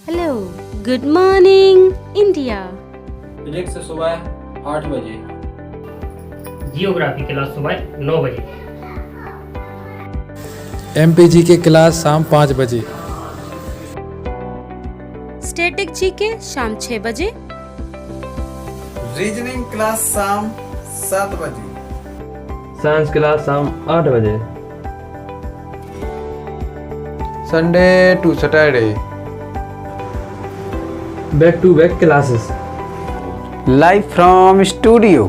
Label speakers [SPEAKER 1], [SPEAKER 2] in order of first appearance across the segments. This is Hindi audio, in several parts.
[SPEAKER 1] Hello, good morning India.
[SPEAKER 2] Physics सुबह 8 बजे,
[SPEAKER 3] जियोग्राफी क्लास सुबह 9 बजे,
[SPEAKER 4] एमपीजी की क्लास शाम 5 बजे,
[SPEAKER 1] स्टैटिक जीके शाम 6 बजे,
[SPEAKER 5] रीजनिंग क्लास शाम 7 बजे,
[SPEAKER 6] साइंस क्लास शाम 8 बजे,
[SPEAKER 4] Sunday to Saturday,
[SPEAKER 6] back to back classes.
[SPEAKER 5] Live from studio.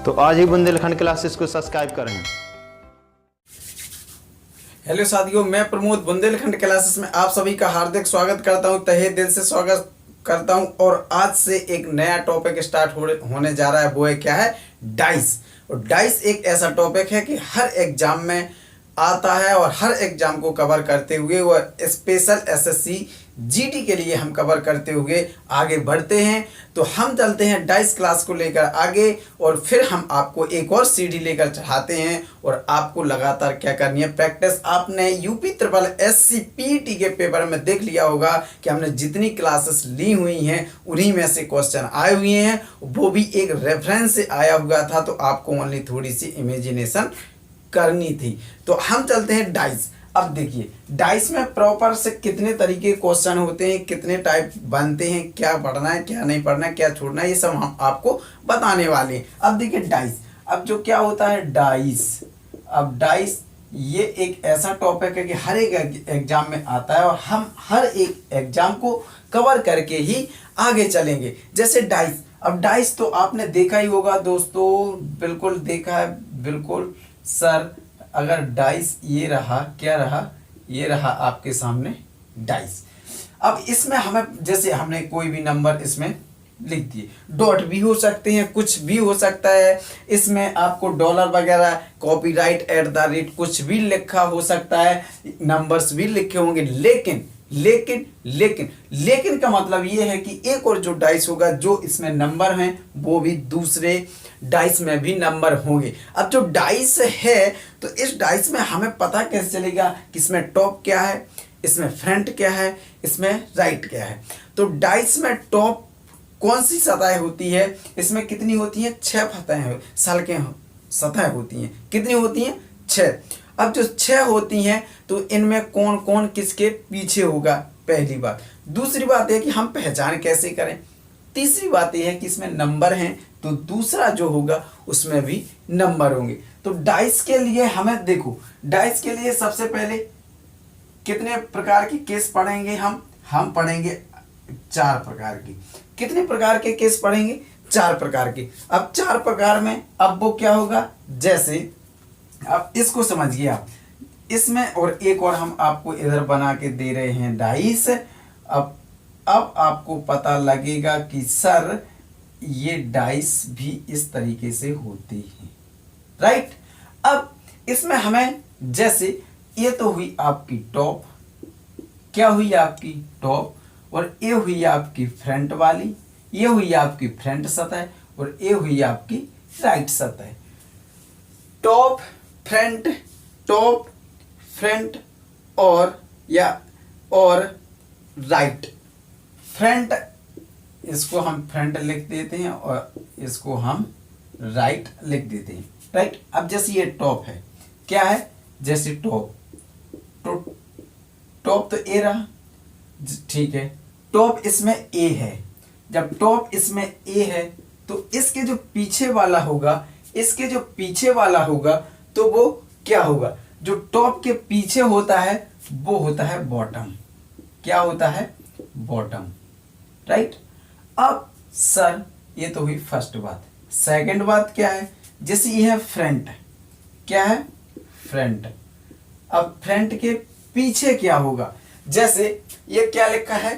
[SPEAKER 7] तो आज ही बुंदेलखंड क्लासेस को सब्सक्राइब करें।
[SPEAKER 5] हेलो साथियों, मैं प्रमोद बुंदेलखंड क्लासेस में आप सभी का हार्दिक स्वागत करता हूं, तहे दिल से स्वागत करता हूं। और आज से एक नया टॉपिक स्टार्ट होने जा रहा है, वो है क्या है, डाइस। और डाइस एक ऐसा टॉपिक है कि हर एग्जाम में आता है और हर एग्जाम को कवर करते हुए और स्पेशल एसएससी जीडी के लिए हम कवर करते हुए आगे बढ़ते हैं। तो हम चलते हैं डाइस क्लास को लेकर आगे और फिर हम आपको एक और सीडी लेकर चढ़ाते हैं और आपको लगातार क्या करनी है, प्रैक्टिस। आपने यूपी ट्रिपल एससी पीटी के पेपर में देख लिया होगा कि हमने जितनी क्लासेस ली हुई हैं उन्हीं में से क्वेश्चन आए हुए हैं, वो भी एक रेफरेंस से आया हुआ था, तो आपको ओनली थोड़ी सी इमेजिनेशन करनी थी। तो हम चलते हैं डाइस। अब देखिए डाइस में प्रॉपर से कितने तरीके के क्वेश्चन होते हैं, कितने टाइप बनते हैं, क्या पढ़ना है क्या नहीं पढ़ना है, क्या छोड़ना है, ये सब हम आपको बताने वाले हैं। अब देखिए डाइस, अब जो क्या होता है डाइस, अब डाइस ये एक ऐसा टॉपिक है कि हर एक एग्जाम में आता है और हम हर एक एग्जाम को कवर करके ही आगे चलेंगे। जैसे डाइस, अब डाइस तो आपने देखा ही होगा दोस्तों, बिल्कुल देखा है, बिल्कुल सर। अगर डाइस ये रहा, क्या रहा, ये रहा आपके सामने डाइस। अब इसमें हमें जैसे हमने कोई भी नंबर इसमें लिख दिए, डॉट भी हो सकते हैं, कुछ भी हो सकता है, इसमें आपको डॉलर वगैरह, कॉपीराइट एट द रेट कुछ भी लिखा हो सकता है, नंबर्स भी लिखे होंगे। लेकिन लेकिन लेकिन लेकिन का मतलब ये है कि एक और जो डाइस होगा, जो इसमें नंबर हैं वो भी दूसरे डाइस में भी नंबर होंगे। अब जो डाइस है तो इस डाइस में हमें पता कैसे चलेगा कि इसमें टॉप क्या है, इसमें फ्रंट क्या है, इसमें राइट क्या है। तो डाइस में टॉप कौन सी सतह होती है, इसमें कितनी होती है, 6 सतह होती हैं। कितनी होती हैं, 6। अब जो 6 होती हैं तो इनमें कौन कौन किसके पीछे होगा, पहली बात। दूसरी बात है कि हम पहचान कैसे करें। तीसरी बात यह है कि इसमें नंबर हैं तो दूसरा जो होगा उसमें भी नंबर होंगे। तो डाइस के लिए हमें देखो, डाइस के लिए सबसे पहले कितने प्रकार की केस पढ़ेंगे हम पढ़ेंगे 4 प्रकार की। कितने प्रकार के केस पढ़ेंगे, 4 प्रकार के। अब 4 प्रकार में अब वो क्या होगा, जैसे अब इसको समझिए आप, इसमें और एक और हम आपको इधर बना के दे रहे हैं डाइस। अब आपको पता लगेगा कि सर ये डाइस भी इस तरीके से होती है, राइट। अब इसमें हमें जैसे ये तो हुई आपकी टॉप, क्या हुई आपकी टॉप, और ये हुई आपकी फ्रंट वाली, ये हुई आपकी फ्रंट सतह, और ये हुई आपकी राइट सतह। टॉप फ्रंट और राइट। फ्रंट, इसको हम फ्रंट लिख देते हैं और इसको हम राइट लिख देते हैं, राइट। अब जैसे ये टॉप है, क्या है, जैसे टॉप तो ए रहा, ठीक है। टॉप इसमें ए है, जब टॉप इसमें ए है तो इसके जो पीछे वाला होगा, तो वो क्या होगा, जो टॉप के पीछे होता है वो होता है बॉटम। क्या होता है, बॉटम, राइट। अब सर ये तो हुई फर्स्ट बात। सेकंड बात क्या है, जैसे ये है फ्रंट, क्या है, फ्रंट। अब फ्रंट के पीछे क्या होगा, जैसे ये क्या लिखा है,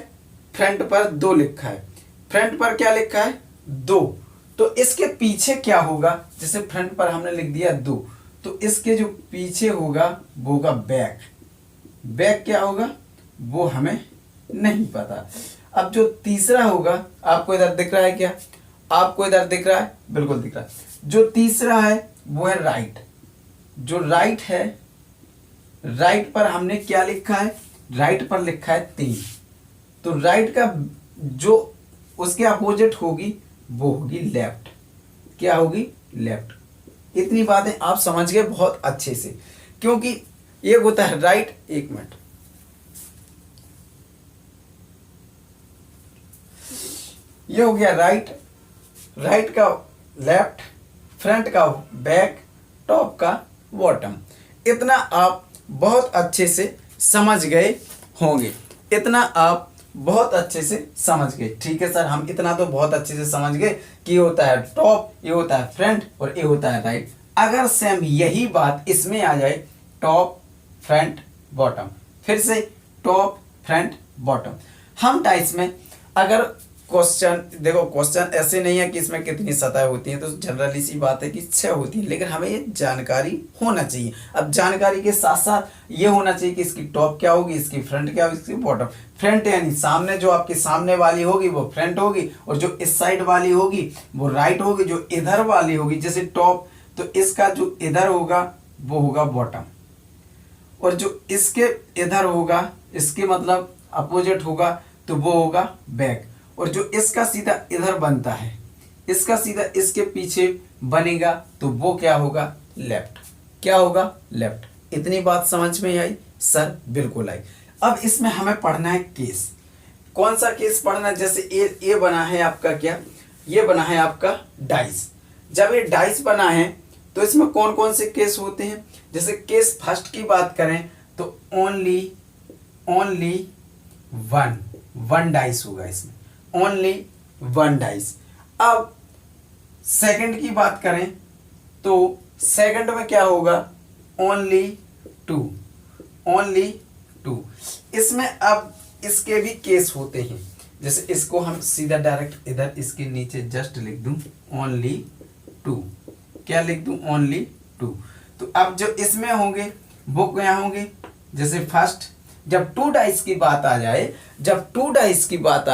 [SPEAKER 5] फ्रंट पर 2 लिखा है, फ्रंट पर क्या लिखा है, 2, तो इसके पीछे क्या होगा, जैसे फ्रंट पर हमने लिख दिया 2, तो इसके जो पीछे होगा वो होगा बैक। बैक क्या होगा वो हमें नहीं पता। अब जो तीसरा होगा, आपको इधर दिख रहा है क्या, आपको इधर दिख रहा है, बिल्कुल दिख रहा है। जो तीसरा है वो है राइट। जो राइट है, राइट पर हमने क्या लिखा है, राइट पर लिखा है 3, तो राइट का जो उसके अपोजिट होगी वो होगी लेफ्ट। क्या होगी? लेफ्ट। इतनी बातें आप समझ गए बहुत अच्छे से, क्योंकि ये होता है राइट। एक मिनट, ये हो गया राइट, राइट का लेफ्ट, फ्रंट का बैक, टॉप का बॉटम। इतना आप बहुत अच्छे से समझ गए होंगे, इतना आप बहुत अच्छे से समझ गए। ठीक है सर, हम इतना तो बहुत अच्छे से समझ गए कि ये होता है टॉप, ये होता है फ्रंट और ये होता है राइट। अगर सेम यही बात इसमें आ जाए, टॉप फ्रंट बॉटम, फिर से टॉप फ्रंट बॉटम। हम टाइप्स में अगर क्वेश्चन देखो, क्वेश्चन ऐसे नहीं है कि इसमें कितनी सतह होती है, तो जनरली सी बात है कि 6 होती है, लेकिन हमें ये जानकारी होना चाहिए। अब जानकारी के साथ साथ ये होना चाहिए कि इसकी टॉप क्या होगी, इसकी फ्रंट क्या होगी, इसकी बॉटम। फ्रंट यानी सामने, जो आपके सामने वाली होगी वो फ्रंट होगी, और जो इस साइड वाली होगी वो राइट होगी। जो इधर वाली होगी जैसे टॉप, तो इसका जो इधर होगा वो होगा बॉटम, और जो इसके इधर होगा, इसके मतलब अपोजिट होगा, तो वो होगा बैक। और जो इसका सीधा इधर बनता है, इसका सीधा इसके पीछे बनेगा, तो वो क्या होगा? लेफ्ट। क्या होगा? लेफ्ट। इतनी बात समझ में आई सर? बिल्कुल आई। अब इसमें हमें पढ़ना है केस। कौन सा केस पढ़ना है? जैसे ये बना है आपका क्या, ये बना है आपका डाइस। जब ये डाइस बना है तो इसमें कौन कौन से केस होते हैं? जैसे केस फर्स्ट की बात करें तो ओनली वन डाइस होगा इसमें, ओनली 1 डाइस। अब सेकंड की बात करें तो सेकंड में क्या होगा? ओनली 2। इसमें अब इसके भी केस होते हैं। जैसे इसको हम सीधा डायरेक्ट इधर इसके नीचे जस्ट लिख दूं ओनली 2। क्या लिख दूं? ओनली 2। तो अब जो इसमें होंगे वो क्या होंगे? जैसे फर्स्ट, जब 2 डाइस की बात आ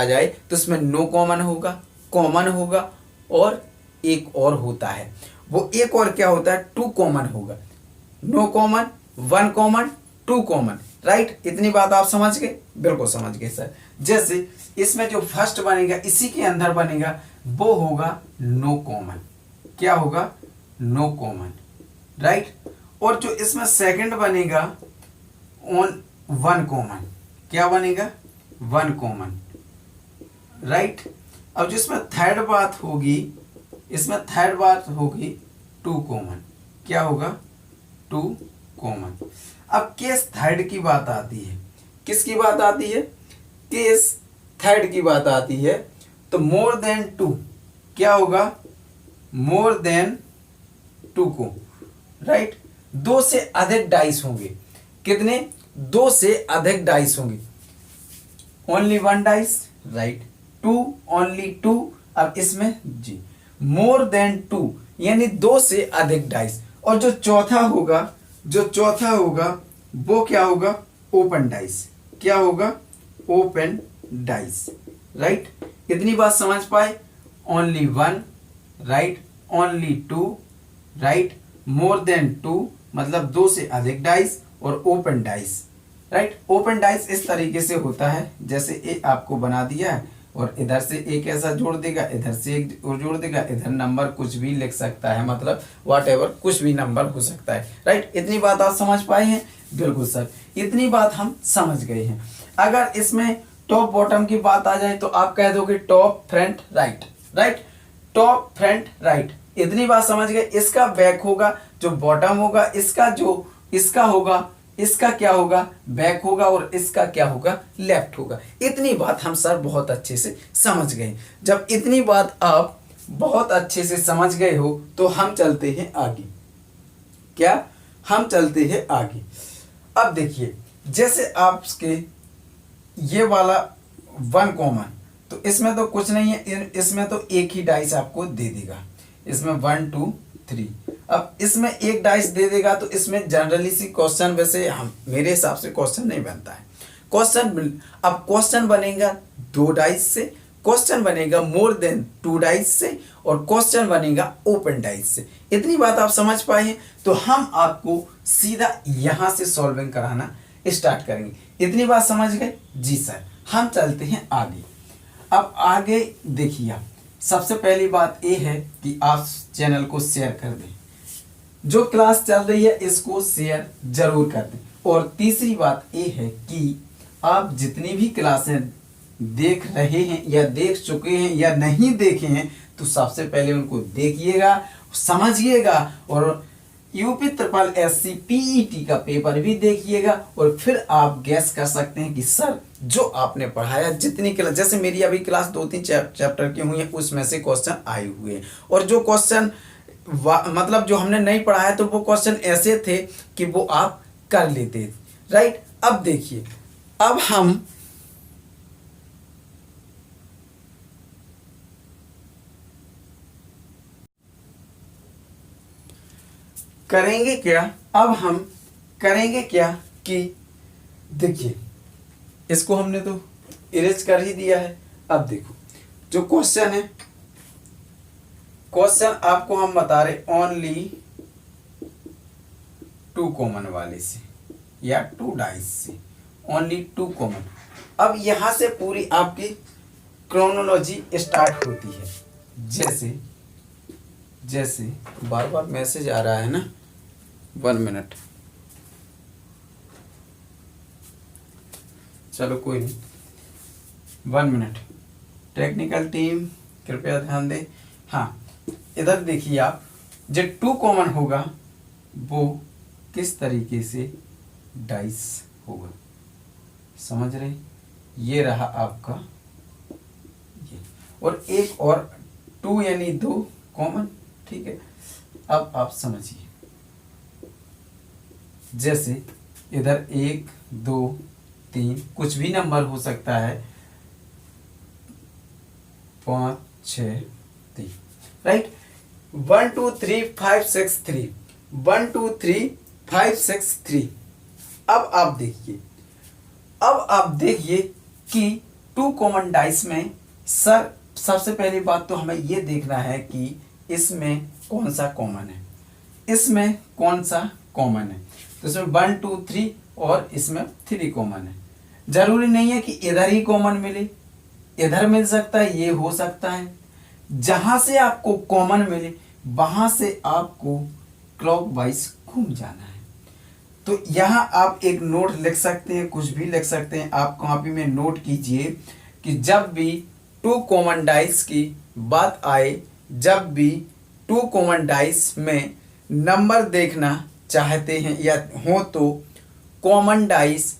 [SPEAKER 5] जाए, तो इसमें नो कॉमन होगा, कॉमन होगा, और एक और होता है। वो एक और क्या होता है? 2 कॉमन होगा। No common, 1 common, 2 common. Right? इतनी बात आप समझ गए? बिल्कुल समझ गए सर। जैसे इसमें जो फर्स्ट बनेगा, इसी के अंदर बनेगा, वो होगा नो कॉमन। क्या होगा? No common. राइट? और जो इसमें सेकंड बनेगा, 1 कॉमन। क्या बनेगा? 1 कॉमन। राइट? अब जो इसमें थर्ड बात होगी, 2 कॉमन। क्या होगा? 2 कॉमन। अब केस थर्ड की बात आती है। किसकी बात आती है? केस थर्ड की बात आती है। तो मोर देन 2 क्या होगा? मोर देन 2 को, राइट, 2 से अधिक डाइस होंगे। कितने? 2 से अधिक डाइस होंगे। Only 1 dice, right. 2, ओनली 2। अब इसमें जी मोर देन 2 यानी 2 से अधिक डाइस। और जो चौथा होगा वो क्या होगा? Open dice. क्या होगा? Open dice. राइट? इतनी बात समझ पाए? Only 1, right, only 2, right, more than 2 मतलब 2 से अधिक डाइस, और open dice. Right? Open dice इस तरीके से होता है, जैसे ये आपको बना दिया है, और इधर से एक ऐसा जोड़ देगा, इधर से एक और जोड़ देगा, इधर नंबर कुछ भी लिख सकता है, मतलब व्हाटएवर कुछ भी नंबर हो सकता है। राइट? इतनी बात आप समझ पाए हैं? बिल्कुल सर, इतनी बात हम समझ गए हैं। अगर इसमें टॉप बॉटम की बात आ जाए तो आप कह दोगे top front right. Right? Top front right. इतनी बात समझ गए। इसका बैक होगा, जो बॉटम होगा, इसका होगा, इसका क्या होगा? बैक होगा, और इसका क्या होगा? लेफ्ट होगा। इतनी बात हम सर बहुत अच्छे से समझ गए। जब इतनी बात आप बहुत अच्छे से समझ गए हो तो हम चलते हैं आगे। क्या? हम चलते हैं आगे। अब देखिए, जैसे आपके ये वाला 1 कॉमन, तो इसमें तो कुछ नहीं है, इसमें तो एक ही डाइस आपको दे देगा। इसमें 1 2 3। अब इसमें एक डाइस दे देगा, तो इसमें जनरली सी क्वेश्चन, वैसे हम मेरे हिसाब से क्वेश्चन नहीं बनता है। क्वेश्चन बनेगा 2 डाइस से, क्वेश्चन बनेगा मोर देन 2 डाइस से, और क्वेश्चन बनेगा ओपन डाइस से। इतनी बात आप समझ पाए हैं? तो हम आपको सीधा यहां से सॉल्विंग कराना स्टार्ट करेंगे। इतनी बात समझ गए जी सर। हम चलते हैं आगे। अब आगे देखिए आप, सबसे पहली बात ये है कि आप चैनल को शेयर कर दें, जो क्लास चल रही है इसको शेयर जरूर कर दें। और तीसरी बात ये है कि आप जितनी भी क्लासें देख रहे हैं या देख चुके हैं या नहीं देखे हैं तो सबसे पहले उनको देखिएगा, समझिएगा और यूपी ट्रिपल एससी पीईटी का पेपर भी देखिएगा और फिर आप गैस कर सकते हैं कि सर जो आपने पढ़ाया जितनी क्लास, जैसे मेरी अभी क्लास 2-3 चैप्टर की हुई है उसमें से क्वेश्चन आए हुए हैं और जो क्वेश्चन मतलब जो हमने नहीं पढ़ाया तो वो क्वेश्चन ऐसे थे कि वो आप कर लेते, राइट। अब देखिए, अब हम करेंगे क्या, अब हम करेंगे क्या कि देखिए इसको हमने तो इरेज कर ही दिया है। अब देखो जो क्वेश्चन है, क्वेश्चन आपको हम बता रहे ओनली 2 कॉमन वाले से या 2 डाइस से, ओनली 2 कॉमन। अब यहां से पूरी आपकी क्रोनोलॉजी स्टार्ट होती है। जैसे जैसे बार बार मैसेज आ रहा है ना, 1 मिनट, चलो कोई नहीं, 1 मिनट, टेक्निकल टीम कृपया ध्यान दें। हाँ, इधर देखिए आप, जो 2 कॉमन होगा वो किस तरीके से डाइस होगा, समझ रहे, ये रहा आपका ये, और एक और 2 यानी 2 कॉमन, ठीक है। अब आप समझिए, जैसे इधर 1 2 3 कुछ भी नंबर हो सकता है, 5 6 3, राइट। 1 2 3 5 6 3, 1 2 3 5 6 3। अब आप देखिए कि 2 कॉमन डाइस में सर सबसे पहली बात तो हमें ये देखना है कि इसमें कौन सा कॉमन है, इसमें कौन सा कॉमन है। तो इसमें 1 2 3 और इसमें 3 कॉमन है। जरूरी नहीं है कि इधर ही कॉमन मिले, इधर मिल सकता है, ये हो सकता है। जहां से आपको कॉमन मिले वहां से आपको क्लॉकवाइज घूम जाना है। तो यहाँ आप एक नोट लिख सकते हैं, कुछ भी लिख सकते हैं, आप कॉपी में नोट कीजिए कि जब भी 2 कॉमन डाइस की बात आए, जब भी 2 कॉमन डाइस में नंबर देखना चाहते हैं या हो तो कॉमन डाइस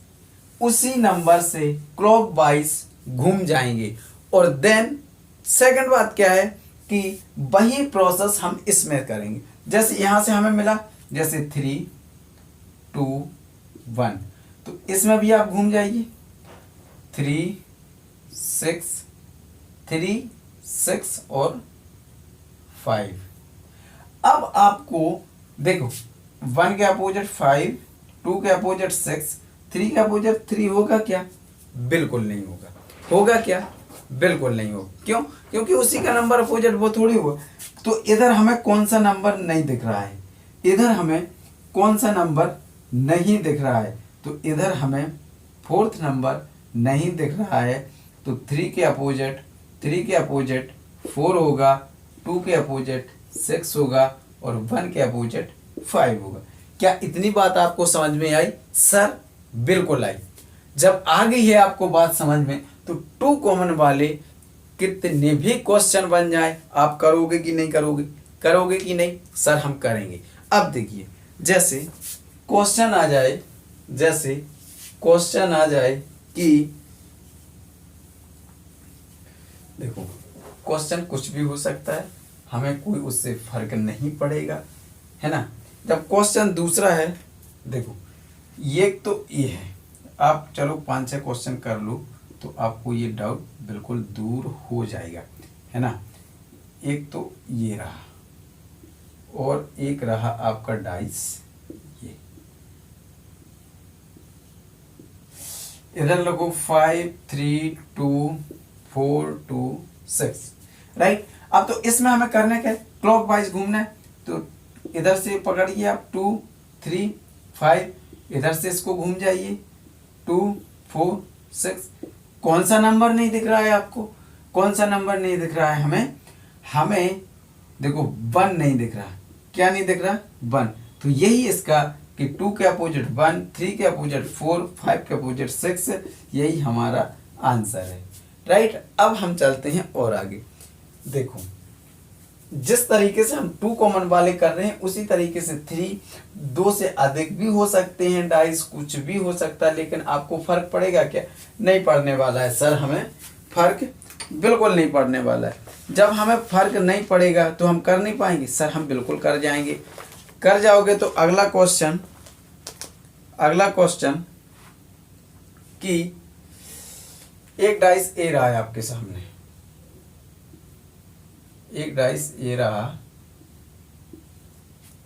[SPEAKER 5] उसी नंबर से क्लॉकवाइज घूम जाएंगे। और देन सेकंड बात क्या है कि वही प्रोसेस हम इसमें करेंगे। जैसे यहाँ से हमें मिला, जैसे 3 2 1, तो इसमें भी आप घूम जाइए, 3 6 और 5। अब आपको देखो 1 के अपोजिट 5, 2 के अपोजिट 6, 3 के अपोजिट 3 होगा क्या? बिल्कुल नहीं होगा। होगा क्या? बिल्कुल नहीं होगा। क्यों? क्योंकि उसी का नंबर अपोजिट वो थोड़ी होगा। तो इधर हमें कौन सा नंबर नहीं दिख रहा है, इधर हमें कौन सा नंबर नहीं दिख रहा है, तो इधर हमें 4th नंबर नहीं दिख रहा है। तो 3 के अपोजिट 4 होगा, 2 के अपोजिट 6 होगा और 1 के अपोजिट 5 होगा। क्या इतनी बात आपको समझ में आई? सर बिल्कुल आई। जब आ गई है आपको बात समझ में, तो 2 कॉमन वाले कितने भी क्वेश्चन बन जाए आप करोगे कि नहीं करोगे? करोगे कि नहीं? सर हम करेंगे। अब देखिए, जैसे क्वेश्चन आ जाए कि देखो क्वेश्चन कुछ भी हो सकता है, हमें कोई उससे फर्क नहीं पड़ेगा, है ना। जब क्वेश्चन दूसरा है, देखो ये तो ये है, आप चलो 5-6 क्वेश्चन कर लो तो आपको ये डाउट बिल्कुल दूर हो जाएगा, है ना। एक तो ये रहा और एक रहा आपका डाइस, ये इधर लगो 5 3 2 4 2 6, राइट। अब तो इसमें हमें करना क्या है? क्लॉकवाइज घूमना है। तो इधर से पकड़िए आप 2 3 5, इधर से इसको घूम जाइए, 2 4 6। कौन सा नंबर नहीं दिख रहा है आपको? कौन सा नंबर नहीं दिख रहा है हमें देखो 1 नहीं दिख रहा। क्या नहीं दिख रहा? 1। तो यही इसका कि 2 के अपोजिट 1, 3 के अपोजिट 4, 5 के अपोजिट 6, यही हमारा आंसर है। राइट। अब हम चलते हैं और आगे। देखो जिस तरीके से हम 2 कॉमन वाले कर रहे हैं उसी तरीके से 3, 2 से अधिक भी हो सकते हैं डाइस, कुछ भी हो सकता है, लेकिन आपको फर्क पड़ेगा क्या? नहीं पड़ने वाला है सर, हमें फर्क बिल्कुल नहीं पड़ने वाला है। जब हमें फर्क नहीं पड़ेगा तो हम कर नहीं पाएंगे सर, हम बिल्कुल कर जाएंगे। कर जाओगे तो अगला क्वेश्चन कि एक डाइस ए रहा है आपके सामने, एक डाइस ए रहा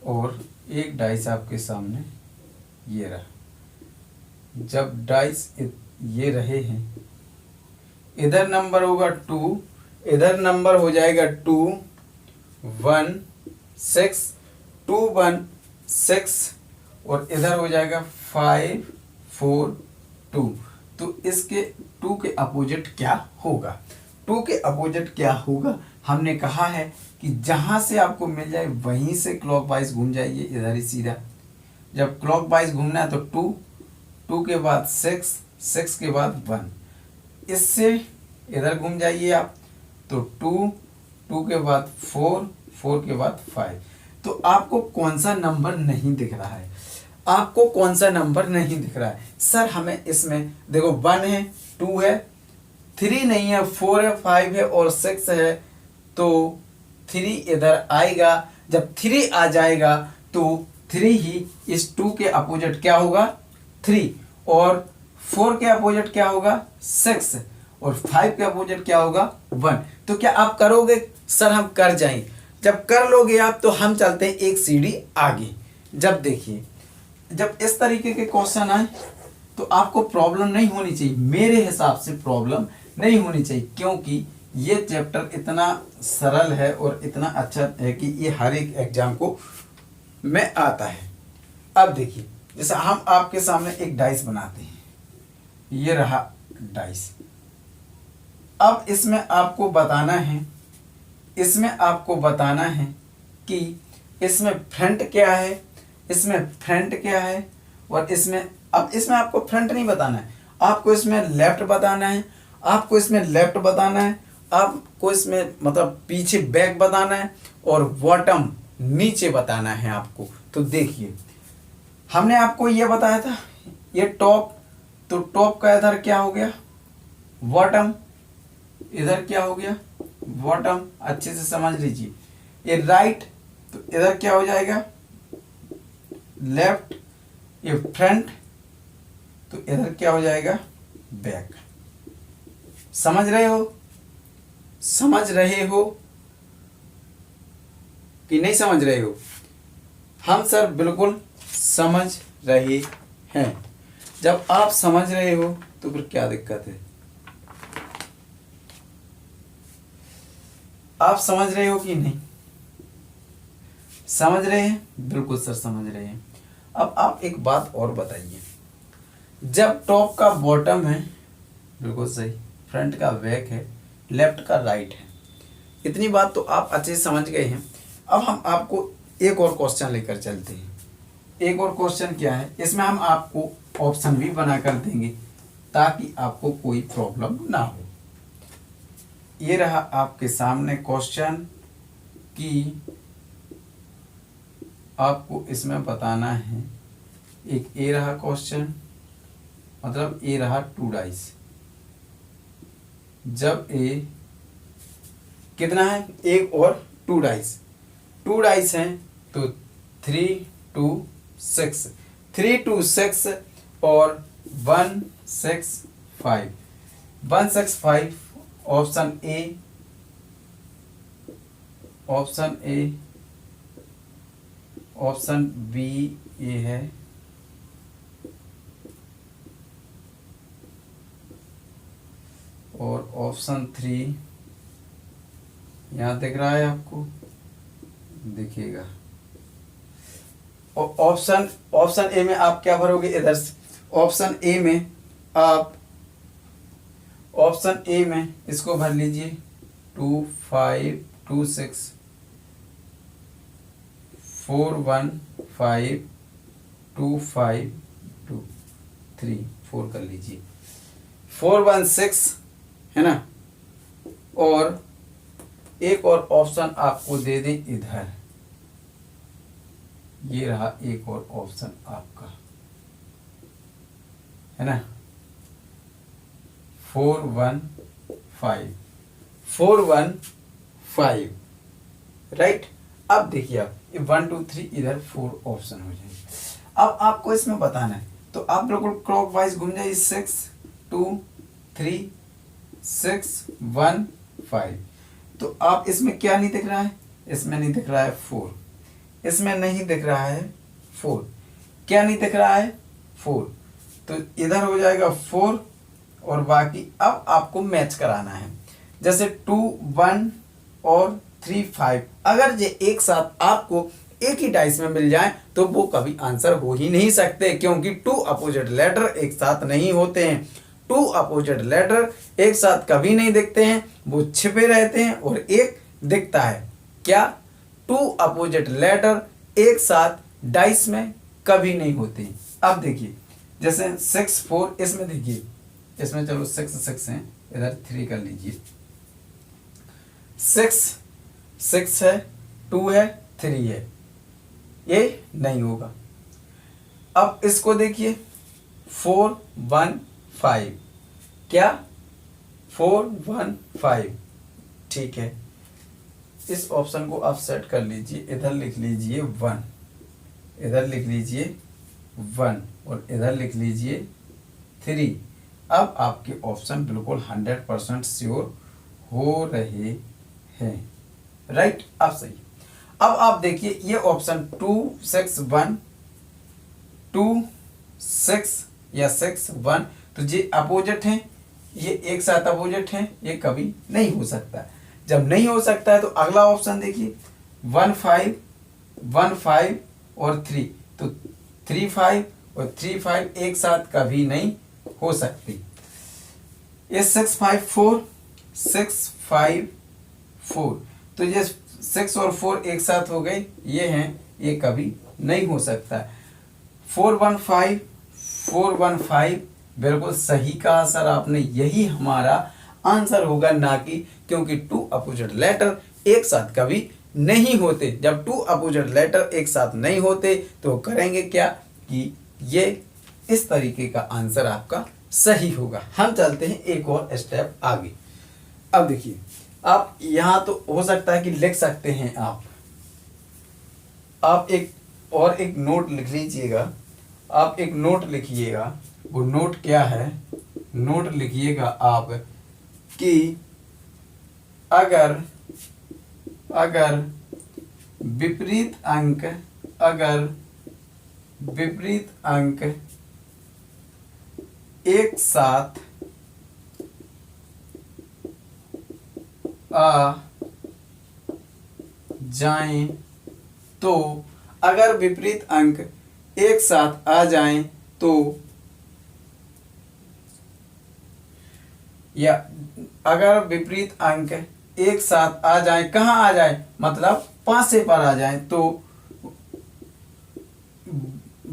[SPEAKER 5] और एक डाइस आपके सामने ये रहा। जब डाइस ये रहे हैं, इधर नंबर होगा 2, इधर नंबर हो जाएगा 2 1 6, 2 1 6 और इधर हो जाएगा 5 4 2। तो इसके 2 के अपोजिट क्या होगा? 2 के अपोजिट क्या होगा? हमने कहा है कि जहां से आपको मिल जाए वहीं से क्लॉकवाइज घूम जाइए, इधर ही सीधा। जब क्लॉकवाइज घूमना है तो 2, 2 के बाद 6, 6 के बाद 1, इससे इधर घूम जाइए आप तो 2, 2 के बाद 4, 4 के बाद 5। तो आपको कौन सा नंबर नहीं दिख रहा है? आपको कौन सा नंबर नहीं दिख रहा है? सर हमें इसमें देखो 1 है, 2 है, 3 नहीं है, 4 है, 5 है और 6 है, तो 3 इधर आएगा। जब 3 आ जाएगा तो 3 ही इस 2 के अपोजिट क्या होगा? 3। और 4 के अपोजिट क्या होगा? 6 और 5 के अपोजिट क्या होगा? 1। तो क्या आप करोगे? सर हम कर जाएंगे। जब कर लोगे आप तो हम चलते हैं एक सीढ़ी आगे। जब देखिए जब इस तरीके के क्वेश्चन आए तो आपको प्रॉब्लम नहीं होनी चाहिए, मेरे हिसाब से प्रॉब्लम नहीं होनी चाहिए, क्योंकि ये चैप्टर इतना सरल है और इतना अच्छा है कि ये हर एक एग्जाम को में आता है। अब देखिए जैसे हम आपके सामने एक डाइस बनाते हैं, ये रहा डाइस। अब इसमें आपको बताना है कि इसमें फ्रंट क्या है, इसमें फ्रंट क्या है और इसमें आपको फ्रंट नहीं बताना है, आपको इसमें लेफ्ट बताना है, आपको इसमें लेफ्ट बताना है, आपको इसमें मतलब पीछे बैक बताना है और बॉटम नीचे बताना है आपको। तो देखिए हमने आपको ये बताया था ये टॉप, तो टॉप का इधर क्या हो गया? बॉटम। इधर क्या हो गया? बॉटम। अच्छे से समझ लीजिए। ये राइट, तो इधर क्या हो जाएगा? लेफ्ट। ये फ्रंट, तो इधर क्या हो जाएगा? बैक। समझ रहे हो कि नहीं समझ रहे हो? हम सर बिल्कुल समझ रहे हैं। जब आप समझ रहे हो तो फिर क्या दिक्कत है? आप समझ रहे हो कि नहीं? समझ रहे हैं? बिल्कुल सर समझ रहे हैं। अब आप एक बात और बताइए, जब टॉप का बॉटम है, बिल्कुल सही, फ्रंट का बैक है, लेफ्ट का राइट है, इतनी बात तो आप अच्छे से समझ गए हैं। अब हम आपको एक और क्वेश्चन लेकर चलते हैं। एक और क्वेश्चन क्या है? इसमें हम आपको ऑप्शन भी बना कर देंगे ताकि आपको कोई प्रॉब्लम ना हो। ये रहा आपके सामने क्वेश्चन कि आपको इसमें बताना है, एक ए रहा क्वेश्चन, मतलब ए रहा 2 डाइस। जब ए कितना है? 1 और 2 डाइस, 2 डाइस हैं तो 3 2 6, 3 2 6 और 1 6 5, 1 6 5। ऑप्शन ए, ऑप्शन बी ये है, और ऑप्शन 3 यहाँ दिख रहा है आपको, देखिएगा। और ऑप्शन ए में आप क्या भरोगे? इधर से ऑप्शन ए में आप ऑप्शन ए में इसको भर लीजिए 2 5 2 6 4 1 5 2 5 2 3 4 कर लीजिए 4 1 6 है ना। और एक और ऑप्शन आपको दे दें इधर, ये रहा एक और ऑप्शन आपका, है ना 4 1 5 4 1 5 राइट। अब देखिए आप ये 1 2 3 इधर 4 ऑप्शन हो जाएंगे। अब आपको इसमें बताना है तो आप बिल्कुल क्लॉक वाइज घूम जाइए 6 2 3 6 1 5। तो आप इसमें क्या नहीं दिख रहा है, इसमें नहीं दिख रहा है 4, इसमें नहीं दिख रहा है 4, क्या नहीं दिख रहा है 4, तो इधर हो जाएगा 4 और बाकी अब आपको मैच कराना है। जैसे 2 1 और 3 5 अगर ये एक साथ आपको एक ही डाइस में मिल जाए तो वो कभी आंसर हो ही नहीं सकते, क्योंकि 2 अपोजिट लेटर एक साथ नहीं होते हैं। 2 अपोजिट लेटर एक साथ कभी नहीं दिखते हैं, वो छिपे रहते हैं और एक दिखता है। क्या 2 अपोजिट लेटर एक साथ डाइस में कभी नहीं होते। अब देखिए जैसे 6 4 इसमें देखिए, इसमें चलो 6 6 है, इधर 3 कर लीजिए, 6 6 है 2 है 3 है, ये नहीं होगा। अब इसको देखिए 4 1 5, क्या 4 1 5, ठीक है। इस ऑप्शन को आप सेट कर लीजिए, इधर लिख लीजिए 1, इधर लिख लीजिए 1 और इधर लिख लीजिए 3। अब आपके ऑप्शन बिल्कुल 100% श्योर हो रहे हैं, राइट। अब सही। अब आप देखिए ये ऑप्शन 2 6 1 2 6 या 6 1, तो ये अपोजिट हैं, ये एक साथ अपोजिट हैं, ये कभी नहीं हो सकता। जब नहीं हो सकता है तो अगला ऑप्शन देखिए 1 5 1 5 और 3, तो 3 5 और 3 5 एक साथ कभी नहीं हो सकती। ये 6 5 4 6 5 4, तो ये 6 और 4 एक साथ हो गए, ये हैं, ये कभी नहीं हो सकता। 4 1 5 4 1 5 बिल्कुल सही कहा सर आपने, यही हमारा आंसर होगा, ना कि क्योंकि 2 अपोजिट लेटर एक साथ कभी नहीं होते। जब 2 अपोजिट लेटर एक साथ नहीं होते तो करेंगे क्या कि ये इस तरीके का आंसर आपका सही होगा। हम चलते हैं एक और स्टेप आगे। अब देखिए आप यहाँ तो हो सकता है कि लिख सकते हैं आप एक नोट लिख लीजिएगा, आप एक नोट लिखिएगा। वो नोट क्या है, नोट लिखिएगा आप कि अगर विपरीत अंक एक साथ आ जाएं तो, अगर विपरीत अंक एक साथ आ जाएं तो, या अगर विपरीत अंक एक साथ आ जाएं, कहाँ आ जाएं, मतलब पासे पर आ जाएं, तो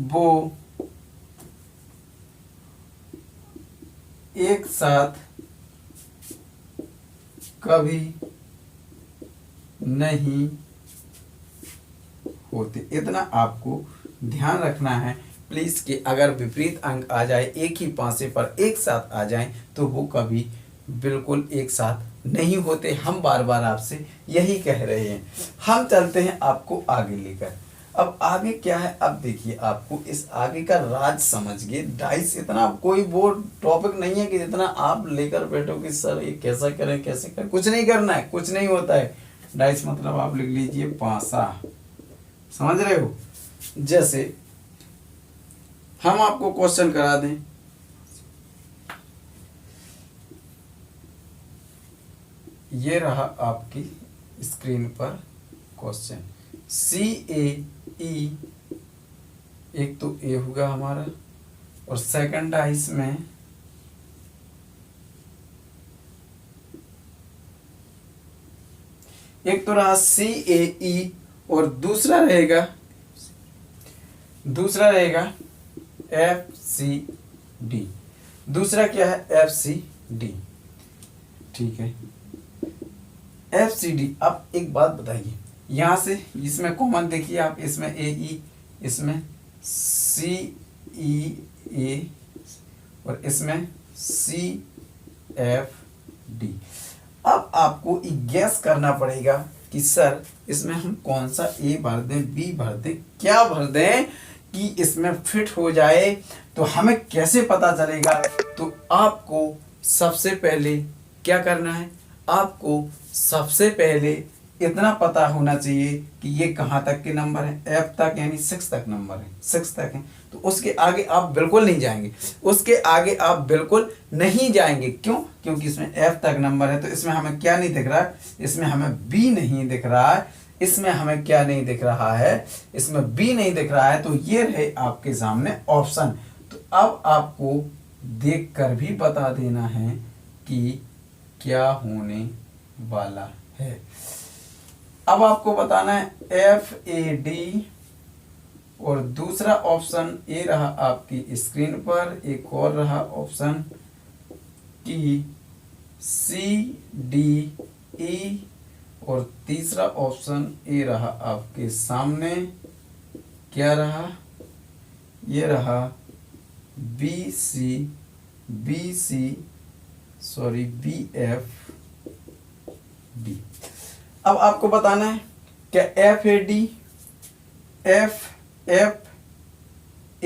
[SPEAKER 5] वो एक साथ कभी नहीं होते। इतना आपको ध्यान रखना है प्लीज कि अगर विपरीत अंक आ जाए एक ही पासे पर एक साथ आ जाए तो वो कभी बिल्कुल एक साथ नहीं होते। हम बार बार आपसे यही कह रहे हैं। हम चलते हैं आपको आगे लेकर। अब आगे क्या है, अब देखिए आपको इस आगे का राज समझिए। डाइस इतना कोई वो टॉपिक नहीं है कि जितना आप लेकर बैठो कि सर ये कैसा करें कैसे करें, कुछ नहीं करना है, कुछ नहीं होता है। डाइस मतलब आप लिख लीजिए पासा, समझ रहे हो। जैसे हम आपको क्वेश्चन करा दें, ये रहा आपकी स्क्रीन पर क्वेश्चन CAE, एक तो ए होगा हमारा, और सेकंड डाइस में एक तो रहा CAE और दूसरा रहेगा FCD। दूसरा क्या है? FCD। ठीक है, FCD। अब एक बात बताइए, यहाँ से इसमें कॉमन देखिए आप, इसमें AE, इसमें CEA और इसमें CFD। अब आपको गैस करना पड़ेगा कि सर इसमें हम कौन सा A भर दें, B भर दें, क्या भर दें कि इसमें फिट हो जाए। तो हमें कैसे पता चलेगा? तो आपको सबसे पहले क्या करना है, आपको सबसे पहले इतना पता होना चाहिए कि ये कहाँ तक के नंबर है, F तक, यानी 6 तक नंबर है, 6 तक है। तो उसके आगे आप बिल्कुल नहीं जाएंगे, उसके आगे आप बिल्कुल नहीं जाएंगे। क्यों? क्योंकि इसमें F तक नंबर है। तो इसमें हमें क्या नहीं दिख रहा है? इसमें हमें B नहीं दिख रहा है। इसमें हमें क्या नहीं दिख रहा है? इसमें B नहीं दिख रहा है। तो ये रहे आपके सामने ऑप्शन। तो अब आपको देख कर भी बता देना है कि क्या होने वाला है। अब आपको बताना है FAD और दूसरा ऑप्शन ए रहा आपकी स्क्रीन पर, एक और रहा ऑप्शन कि CDE और तीसरा ऑप्शन ए रहा आपके सामने, क्या रहा? ये रहा BFD। अब आपको बताना है क्या FAD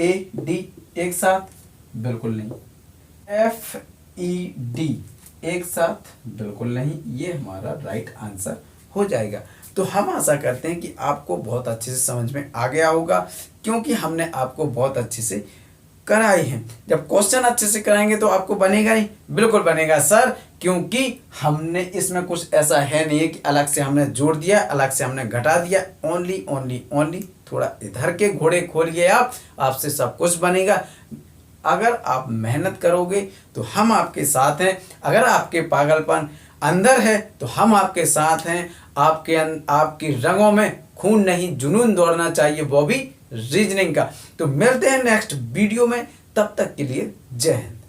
[SPEAKER 5] FAD एक साथ? बिल्कुल नहीं। FED एक साथ? बिल्कुल नहीं। ये हमारा राइट आंसर हो जाएगा। तो हम आशा करते हैं कि आपको बहुत अच्छे से समझ में आ गया होगा, क्योंकि हमने आपको बहुत अच्छे से कराई है। जब क्वेश्चन अच्छे से कराएंगे तो आपको बनेगा नहीं? बिल्कुल बनेगा सर, क्योंकि हमने इसमें कुछ ऐसा है नहीं है कि अलग से हमने जोड़ दिया, अलग से हमने घटा दिया। ओनली थोड़ा इधर के घोड़े खोलिए आप, आपसे सब कुछ बनेगा। अगर आप मेहनत करोगे तो हम आपके साथ हैं। अगर आपके पागलपन अंदर है तो हम आपके साथ हैं। आपकी रगों में खून नहीं जुनून दौड़ना चाहिए, वो भी रीजनिंग का। तो मिलते हैं नेक्स्ट वीडियो में, तब तक के लिए जय हिंद।